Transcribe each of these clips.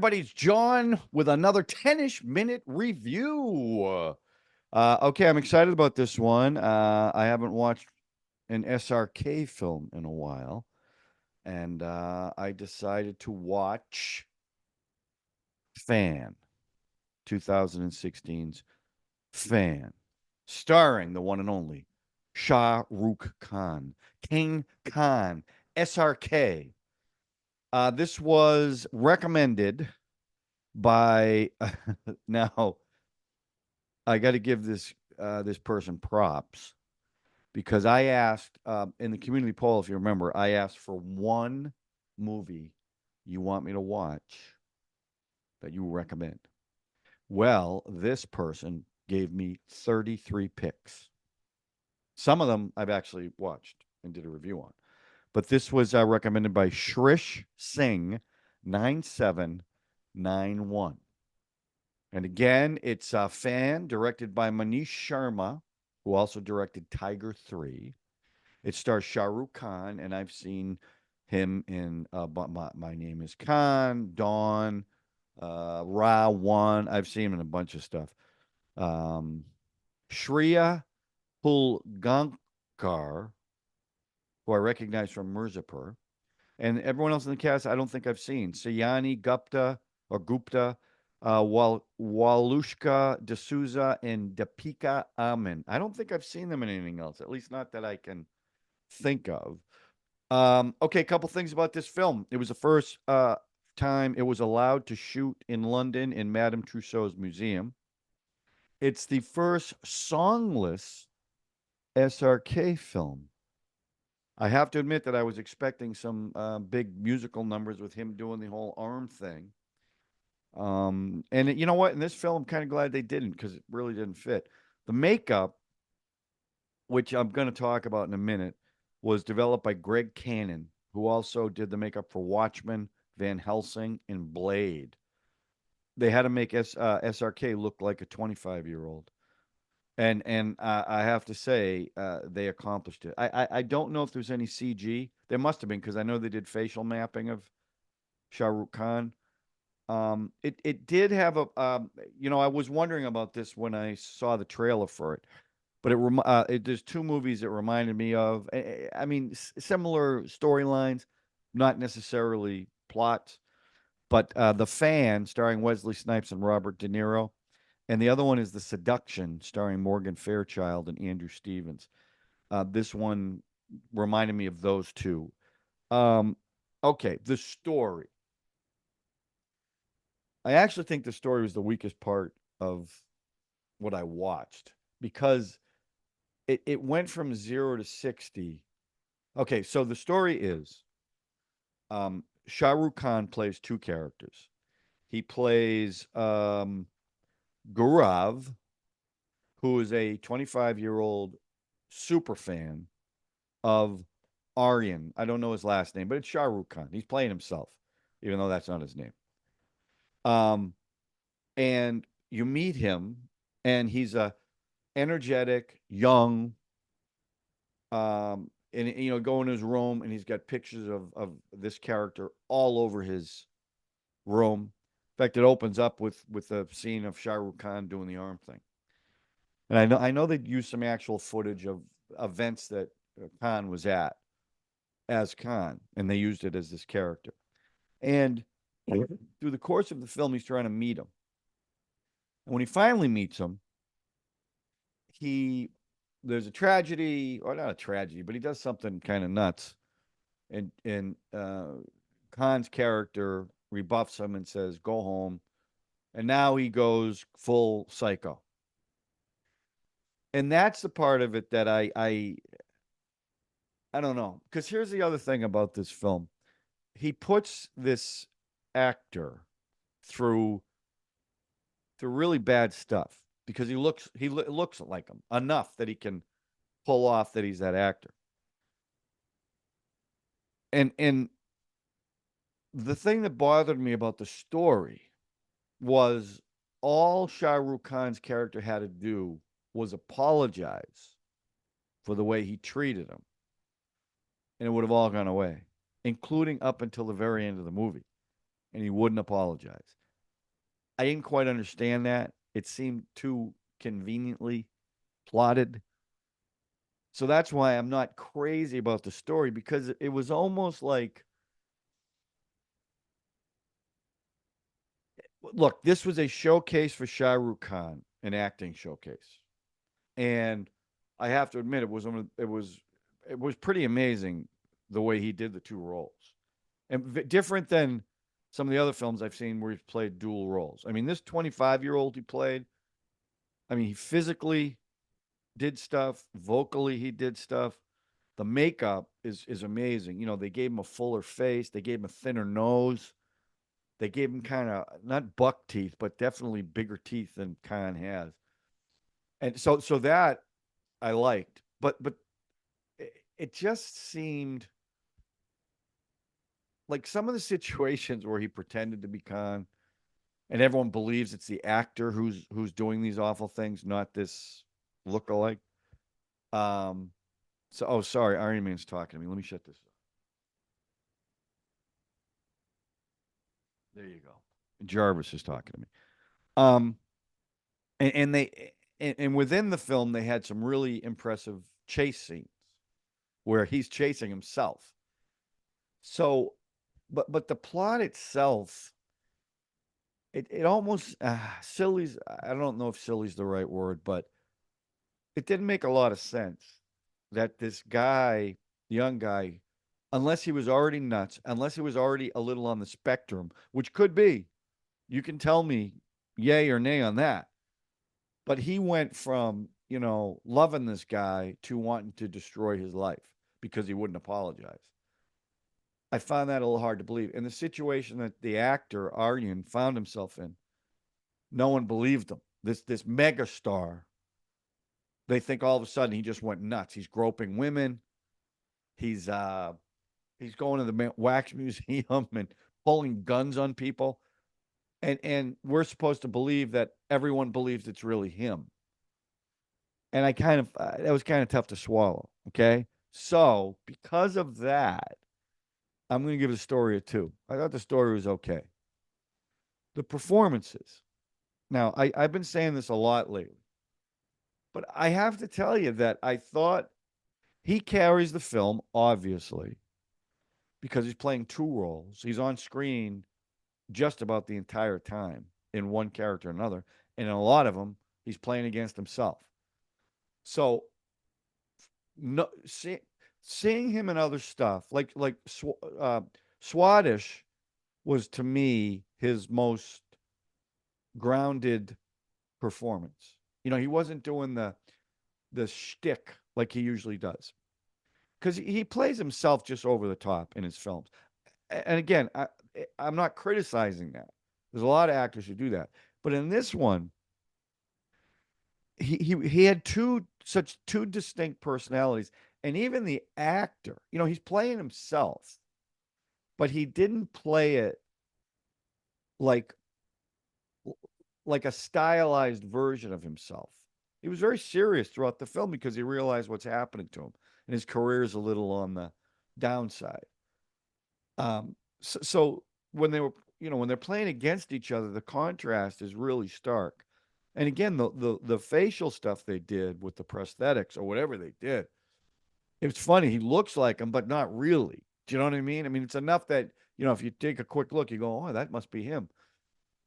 everybody? It's John with another 10-ish minute review. Okay, I'm excited about this one. I haven't watched an SRK film in a while, and I decided to watch Fan, 2016's Fan, starring the one and only Shah Rukh Khan, King Khan, SRK. This was recommended by now I got to give this person props because I asked in the community poll, if you remember, I asked for one movie you want me to watch that you recommend. Well, this person gave me 33 picks. Some of them I've actually watched and did a review on, but this was recommended by Shrish Singh 9791. And again, it's a Fan, directed by Manish Sharma, who also directed Tiger 3. It stars Shah Rukh Khan, and I've seen him in My Name is Khan, Dawn, Ra 1. I've seen him in a bunch of stuff. Um, Shriya Pilgaonkar, who I recognize from Mirzapur. And everyone else in the cast, I don't think I've seen. Sayani Gupta, Walushka D'Souza, and Deepika Amin. I don't think I've seen them in anything else, at least not that I can think of. Okay, a couple things about this film. It was the first time it was allowed to shoot in London in Madame Tussauds Museum. It's the first songless SRK film. I have to admit that I was expecting some big musical numbers with him doing the whole arm thing. And you know what? In this film, I'm kind of glad they didn't because it really didn't fit. The makeup, which I'm going to talk about in a minute, was developed by Greg Cannon, who also did the makeup for Watchmen, Van Helsing, and Blade. They had to make SRK look like a 25-year-old. And I have to say, they accomplished it. I don't know if there's any CG. There must have been because I know they did facial mapping of Shah Rukh Khan. It did have I was wondering about this when I saw the trailer for it, but there's two movies it reminded me of. I mean, similar storylines, not necessarily plots, but The Fan, starring Wesley Snipes and Robert De Niro, and the other one is The Seduction, starring Morgan Fairchild and Andrew Stevens. This one reminded me of those two. Um, okay, the story. I actually think the story was the weakest part of what I watched because it went from 0 to 60. Okay, so the story is Shah Rukh Khan plays two characters. He plays Gaurav, who is a 25-year-old super fan of Aryan. I don't know his last name, but it's Shah Rukh Khan. He's playing himself, even though that's not his name. Um, and you meet him, and he's a energetic, young, and go in his room, and he's got pictures of this character all over his room. In fact, it opens up with a scene of Shah Rukh Khan doing the arm thing. And I know they used some actual footage of events that Khan was at as Khan, and they used it as this character. And through the course of the film, he's trying to meet him. And when he finally meets him, he there's a tragedy, or not a tragedy, but he does something kind of nuts. And Khan's character rebuffs him and says, "Go home." And now he goes full psycho. And that's the part of it that I don't know. Because here's the other thing about this film. He puts this actor through really bad stuff because he looks like him enough that he can pull off that he's that actor. And the thing that bothered me about the story was all Shah Rukh Khan's character had to do was apologize for the way he treated him, and it would have all gone away, including up until the very end of the movie. and he wouldn't apologize. I didn't quite understand that. It seemed too conveniently plotted. So that's why I'm not crazy about the story, because it was almost like, look, this was a showcase for Shah Rukh Khan, an acting showcase. And I have to admit, it was pretty amazing the way he did the two roles, and different than some of the other films I've seen where he's played dual roles. I mean, this 25-year-old he played. I mean, he physically did stuff, vocally he did stuff. The makeup is amazing. You know, they gave him a fuller face, they gave him a thinner nose, they gave him kind of not buck teeth, but definitely bigger teeth than Khan has. And so that I liked, but it just seemed like some of the situations where he pretended to be Khan, and everyone believes it's the actor who's doing these awful things, not this lookalike. Um, oh, sorry, Iron Man's talking to me. Let me shut this up. There you go. Jarvis is talking to me. Um, and they and within the film they had some really impressive chase scenes where he's chasing himself. So, but the plot itself, it almost silly's. I don't know if silly's the right word, but it didn't make a lot of sense that this guy, young guy, unless he was already nuts, unless he was already a little on the spectrum, which could be, you can tell me yay or nay on that. But he went from, loving this guy to wanting to destroy his life because he wouldn't apologize. I found that a little hard to believe. In the situation that the actor Aryan found himself in, no one believed him. This mega star, they think all of a sudden he just went nuts. He's groping women. He's he's going to the wax museum and pulling guns on people. And we're supposed to believe that everyone believes it's really him. And I kind of that was kind of tough to swallow. Okay, so because of that, I'm going to give the story a two. I thought the story was okay. The performances. Now, I've been saying this a lot lately, but I have to tell you that I thought he carries the film, obviously, because he's playing two roles. He's on screen just about the entire time in one character or another. And in a lot of them, he's playing against himself. So, no, seeing him in other stuff, like Swadish was to me his most grounded performance. He wasn't doing the shtick like he usually does, because he plays himself just over the top in his films. And again, I'm not criticizing that. There's a lot of actors who do that, but in this one, he had two distinct personalities, and even the actor, he's playing himself, but he didn't play it like like a stylized version of himself. He was very serious throughout the film because he realized what's happening to him, and his career is a little on the downside. So when when they're playing against each other, the contrast is really stark. And again, the facial stuff they did with the prosthetics or whatever they did, it's funny. He looks like him, but not really. Do you know what I mean? I mean, it's enough that if you take a quick look, you go, "Oh, that must be him."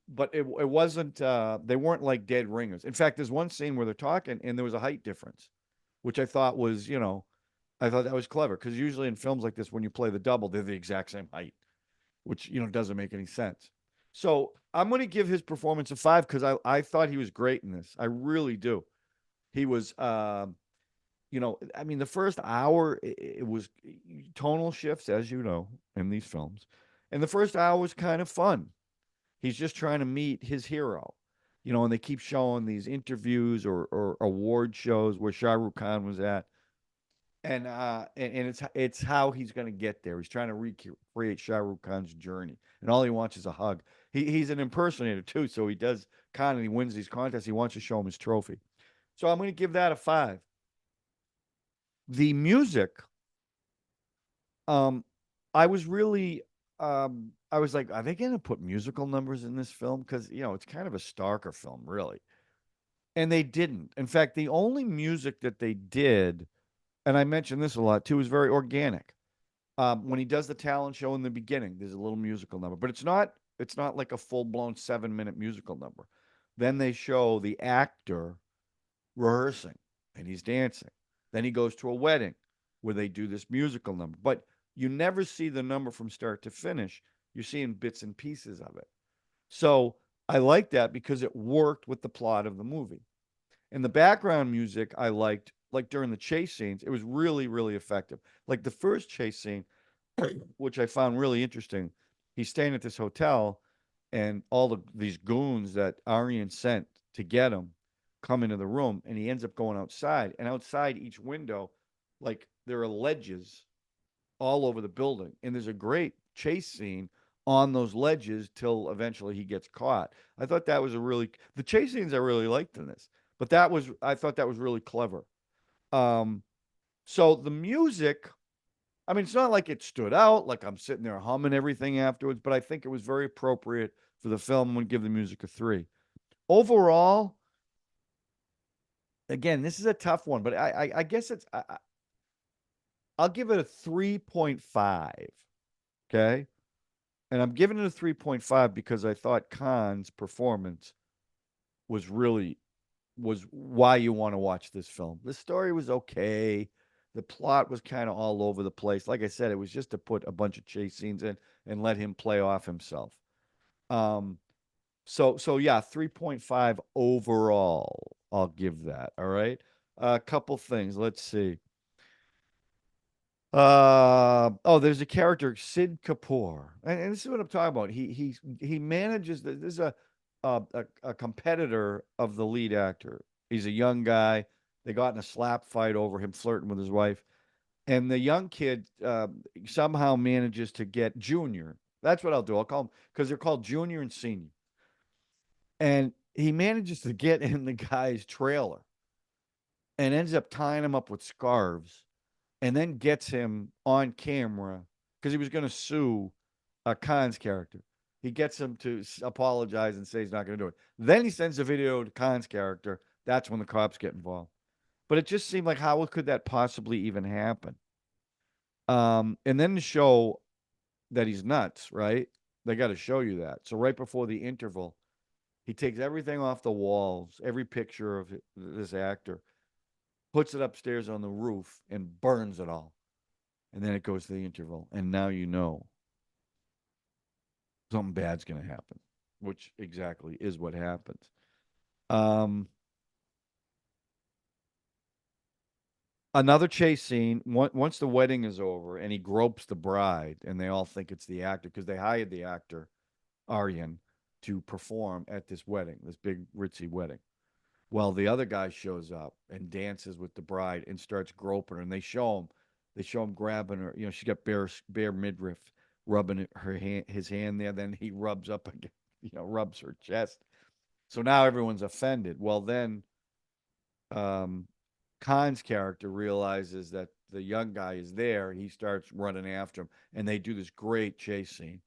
But it wasn't. They weren't like dead ringers. In fact, there's one scene where they're talking, and there was a height difference, which I thought was, I thought that was clever, because usually in films like this, when you play the double, they're the exact same height, which doesn't make any sense. So I'm going to give his performance a five because I thought he was great in this. I really do. He was, I mean, the first hour it was tonal shifts, as you know, in these films, and the first hour was kind of fun. He's just trying to meet his hero, and they keep showing these interviews or award shows where Shah Rukh Khan was at, and it's how he's going to get there. He's trying to recreate Shah Rukh Khan's journey, and all he wants is a hug. He's an impersonator too, so he does Khan and he wins these contests. He wants to show him his trophy, so I'm going to give that a five. The music, um, I was really I was like, are they going to put musical numbers in this film? Because, it's kind of a starker film, really. And they didn't. In fact, the only music that they did, and I mentioned this a lot too, is very organic. When he does the talent show in the beginning, there's a little musical number, but it's not like a full-blown 7-minute musical number. Then they show the actor rehearsing and he's dancing. Then he goes to a wedding where they do this musical number. But you never see the number from start to finish. You're seeing bits and pieces of it. So I like that because it worked with the plot of the movie. And the background music I liked, like during the chase scenes, it was really, really effective. Like the first chase scene, which I found really interesting. He's staying at this hotel, and all these goons that Aryan sent to get him come into the room, and he ends up going outside. And outside each window, like there are ledges all over the building, and there's a great chase scene on those ledges till eventually he gets caught. I thought that was the chase scenes I really liked in this, but I thought that was really clever. Um, so the music, I mean, it's not like it stood out, like I'm sitting there humming everything afterwards, but I think it was very appropriate for the film. I would give the music a 3. Overall, again, this is a tough one, but I guess I'll give it a 3.5. Okay. And I'm giving it a 3.5 because I thought Khan's performance was really was why you want to watch this film. The story was okay. The plot was kind of all over the place. Like I said, it was just to put a bunch of chase scenes in and let him play off himself. Um, so yeah, 3.5 overall. I'll give that. All right. A couple things. Let's see. There's a character, Sid Kapoor, and this is what I'm talking about. He manages. This is a competitor of the lead actor. He's a young guy. They got in a slap fight over him flirting with his wife, and the young kid somehow manages to get Junior. That's what I'll do. I'll call him because they're called Junior and Senior, and he manages to get in the guy's trailer and ends up tying him up with scarves and then gets him on camera because he was going to sue Khan's character. He gets him to apologize and say he's not going to do it. Then he sends a video to Khan's character. That's when the cops get involved. But it just seemed like how could that possibly even happen? And then to show that he's nuts, right? They got to show you that. So right before the interval, he takes everything off the walls, every picture of this actor, puts it upstairs on the roof, and burns it all. And then it goes to the interval, and now you know something bad's going to happen, which exactly is what happens. Um, Another chase scene. Once the wedding is over, and he gropes the bride, and they all think it's the actor because they hired the actor Aryan to perform at this wedding, this big ritzy wedding. Well, the other guy shows up and dances with the bride and starts groping her, and they show him grabbing her. She's got bare midriff, rubbing his hand there. Then he rubs up again, rubs her chest. So now everyone's offended. Well, then um, Khan's character realizes that the young guy is there. He starts running after him, and they do this great chase scene.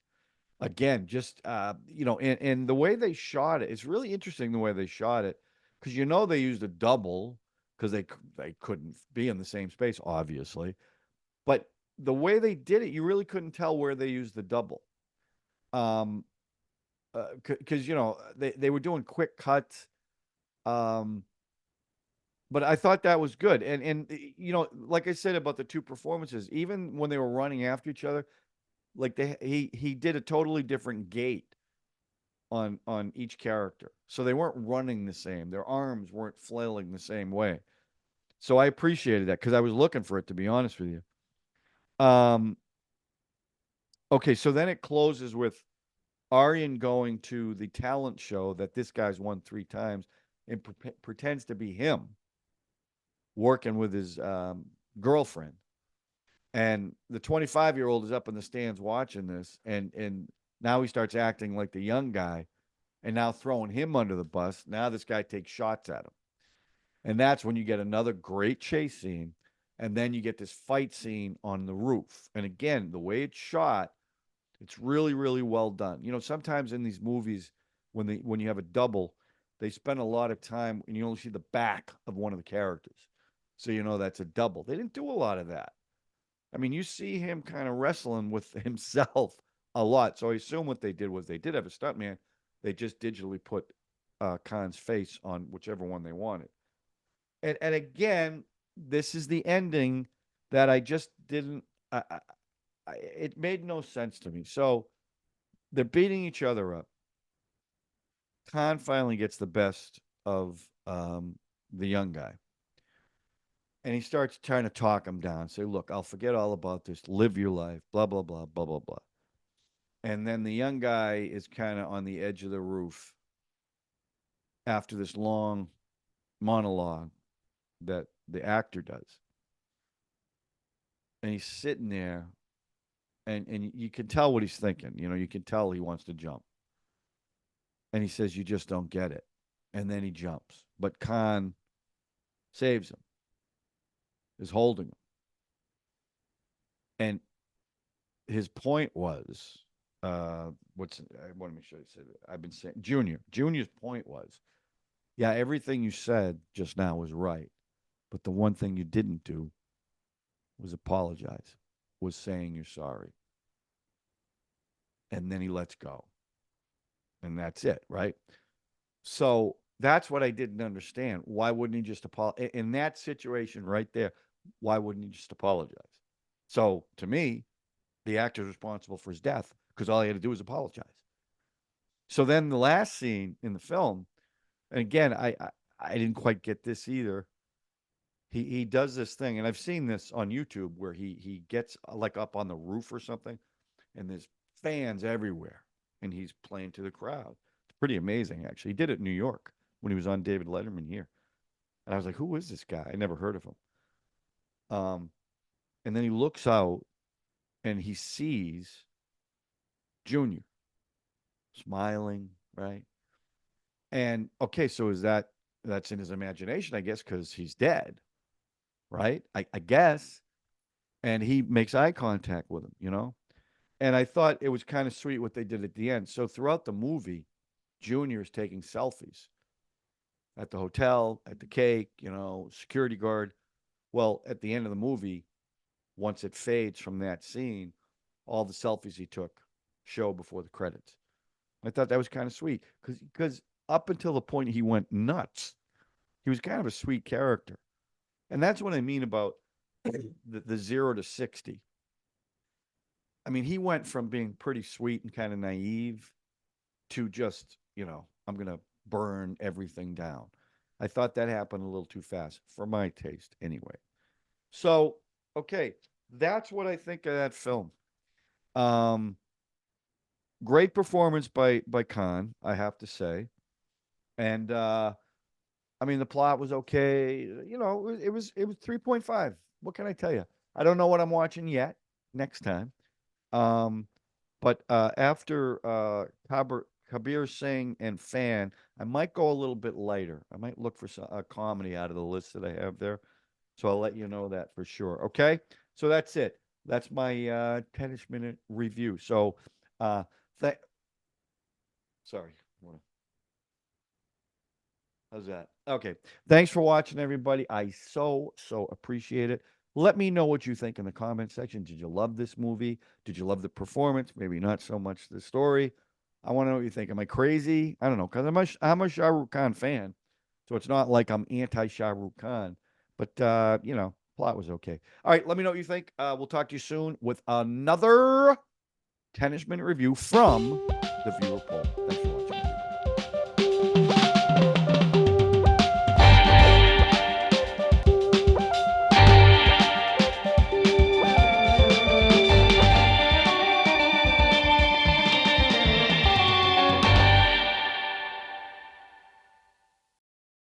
Again, just and the way they shot it, it's really interesting the way they shot it because they used a double because they couldn't be in the same space, obviously. But the way they did it, you really couldn't tell where they used the double. Um, because they were doing quick cuts. Um, but I thought that was good, and like I said about the two performances, even when they were running after each other, like he did a totally different gait on each character. So they weren't running the same. Their arms weren't flailing the same way. So I appreciated that because I was looking for it to be honest with you. Um okay, so then it closes with Aryan going to the talent show that this guy's won 3 times and pretends to be him working with his girlfriend. And the 25-year-old is up in the stands watching this and now he starts acting like the young guy and now throwing him under the bus. Now this guy takes shots at him. And that's when you get another great chase scene. And then you get this fight scene on the roof. And again, the way it's shot It's really, really well done. You know, sometimes in these movies, when you have a double, they spend a lot of time and you only see the back of one of the characters, so you know that's a double. They didn't do a lot of that. I mean, you see him kind of wrestling with himself a lot. So I assume what they did was they did have a stuntman. They just digitally put Khan's face on whichever one they wanted. And again, this is the ending that I just didn't. It made no sense to me. So they're beating each other up. Khan finally gets the best of the young guy. And he starts trying to talk him down. Say, look, I'll forget all about this. Live your life. Blah, blah, blah, blah, blah, blah. And then the young guy is kind of on the edge of the roof after this long monologue that the actor does. And he's sitting there, and you can tell what he's thinking. You know, you can tell he wants to jump. And he says, you just don't get it. And then he jumps. But Khan saves him, is holding him. And his point was, I want to make sure I said it. I've been saying, Junior's point was, yeah, everything you said just now was right. But the one thing you didn't do was apologize, was saying you're sorry. And then he lets go. And that's it, right? So that's what I didn't understand. Why wouldn't he just apologize? In that situation right there, why wouldn't he just apologize? So to me, the actor's responsible for his death because all he had to do was apologize. So then the last scene in the film, and again, I didn't quite get this either. He does this thing, and I've seen this on YouTube where he gets like up on the roof or something, and there's fans everywhere, and he's playing to the crowd. It's pretty amazing, actually. He did it in New York when he was on David Letterman here, and I was like, "Who is this guy? I never heard of him." And then he looks out, and he sees Junior smiling, right? And okay, so that's in his imagination, I guess, because he's dead, right? I guess. And he makes eye contact with him, you know? And I thought it was kind of sweet what they did at the end. So throughout the movie, Junior is taking selfies at the hotel, at the cake, you know, security guard. Well, at the end of the movie, once it fades from that scene, all the selfies he took show before the credits. I thought that was kind of sweet because up until the point he went nuts, he was kind of a sweet character. And that's what I mean about the 0 to 60. I mean, he went from being pretty sweet and kind of naive to just, you know, I'm going to burn everything down. I thought that happened a little too fast for my taste anyway. So, okay, that's what I think of that film. Um, Great performance by Khan, I have to say. And I mean, the plot was okay. You know, it was 3.5. What can I tell you? I don't know what I'm watching yet. Next time. Um, but after Kabir Singh and Fan, I might go a little bit lighter. I might look for a comedy out of the list that I have there. So I'll let you know that for sure. Okay. So that's it. That's my 10ish-minute review. So, uh, th- sorry. How's that? Okay. Thanks for watching, everybody. I so appreciate it. Let me know what you think in the comment section. Did you love this movie? Did you love the performance? Maybe not so much the story. I want to know what you think. Am I crazy? I don't know, because I'm a Shah Rukh Khan fan. So it's not like I'm anti Shah Rukh Khan. But, you know, plot was okay. All right. Let me know what you think. We'll talk to you soon with another 10ish-minute review from the viewer poll. Thanks for